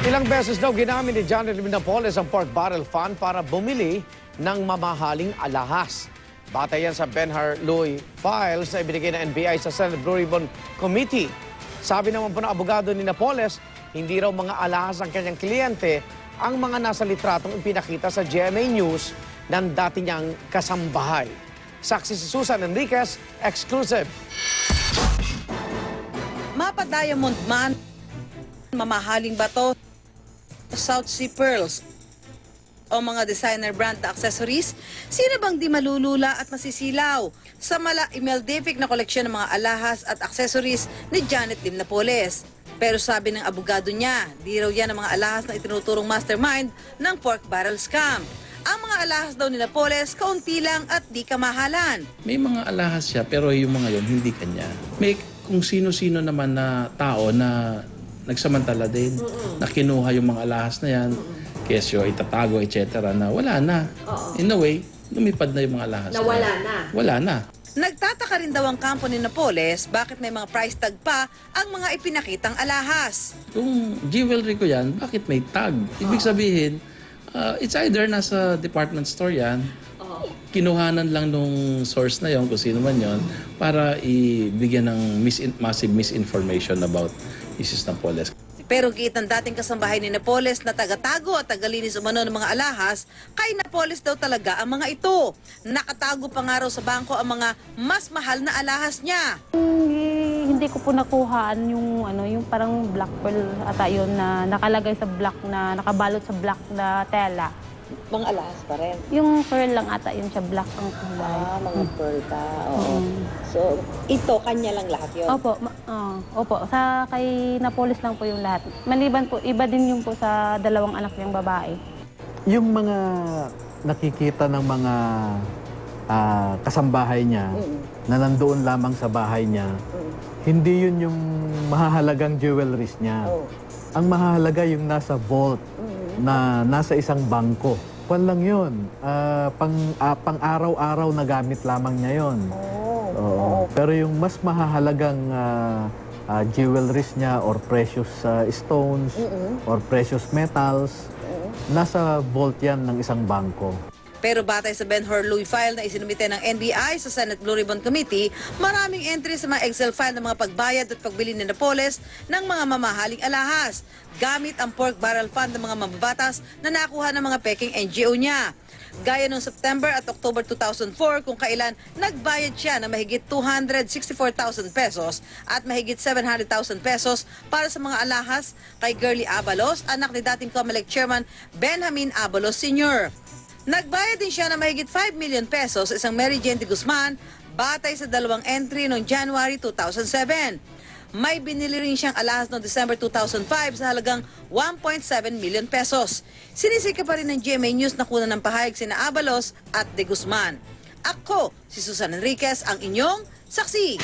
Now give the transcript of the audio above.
Ilang beses daw ginamit ni Janet Napoles ang pork barrel fund para bumili ng mamahaling alahas. Batay yan sa Ben-Hur-Louis files na ibinigay ng NBI sa Senate Blue Ribbon Committee. Sabi naman po ng abogado ni Napoles, hindi raw mga alahas ang kanyang kliyente ang mga nasa litratong ipinakita sa GMA News ng dati niyang kasambahay. Saksi si Susan Enriquez, exclusive. Mapa Diamond Man, mamahaling bato, South Sea Pearls o mga designer brand na accessories, sino bang di malulula at masisilaw sa mala-imeldific na koleksyon ng mga alahas at accessories ni Janet Lim Napoles. Pero sabi ng abogado niya, di raw yan ang mga alahas na itinuturong mastermind ng pork barrel scam. Ang mga alahas daw ni Napoles, kaunti lang at di kamahalan. May mga alahas siya pero yung mga yon hindi kanya. May kung sino-sino naman na tao na nagsamantala din, na kinuha yung mga alahas na yan, kesyo itatago, etc. na wala na. In a way, lumipad na yung mga alahas. Wala na. Wala na. Nagtataka rin daw ang kampo ni Napoles bakit may mga price tag pa ang mga ipinakitang alahas. Kung jewelry ko yan, bakit may tag? Ibig sabihin, it's either nasa department store yan, kinuhanan lang nung source na yon kung sino man yon para ibigyan ng massive misinformation about Mrs. Napoles. Pero giit ng dating kasambahay ni Napoles na tagatago at tagalinis umano ng mga alahas, kay Napoles daw talaga ang mga ito. Nakatago pa nga raw sa bangko ang mga mas mahal na alahas niya. Hindi ko po nakuhaan yung parang black pearl ata yun na nakalagay sa black na nakabalot sa black na tela. Mga alahas pa rin. Yung pearl lang ata yun siya, black ang kulay. Mga pearl ka. Oo. So, ito, kanya lang lahat yun? Opo, opo. Sa kay Napoles lang po yung lahat. Maliban po, iba din yung po sa dalawang anak niyang babae. Yung mga nakikita ng mga kasambahay niya na nandoon lamang sa bahay niya, hindi yun yung mahahalagang jewelries niya. Ang mahahalaga yung nasa vault na nasa isang bangko. Kwan lang yun. Pang araw-araw na gamit lamang niya yun. Pero yung mas mahahalagang jewelries niya or precious stones or precious metals, nasa vault yan ng isang bangko. Pero batay sa Ben-Hur-Louis file na isinumite ng NBI sa Senate Blue Ribbon Committee, maraming entry sa mga Excel file ng mga pagbayad at pagbili ni Napoles ng mga mamahaling alahas gamit ang pork barrel fund ng mga mababatas na nakuha ng mga peking NGO niya. Gaya noong September at October 2004 kung kailan nagbayad siya ng mahigit 264,000 pesos at mahigit 700,000 pesos para sa mga alahas kay Girlie Abalos, anak ni dating COMELEC Chairman Benjamin Abalos Sr. Nagbayad din siya ng mahigit 5 million pesos sa isang Mary Jane de Guzman batay sa dalawang entry noong January 2007. May binili rin siyang alahas noong December 2005 sa halagang 1.7 million pesos. Sinisika pa rin ng GMA News na kunan ng pahayag sina Abalos at de Guzman. Ako, si Susan Enriquez, ang inyong saksi.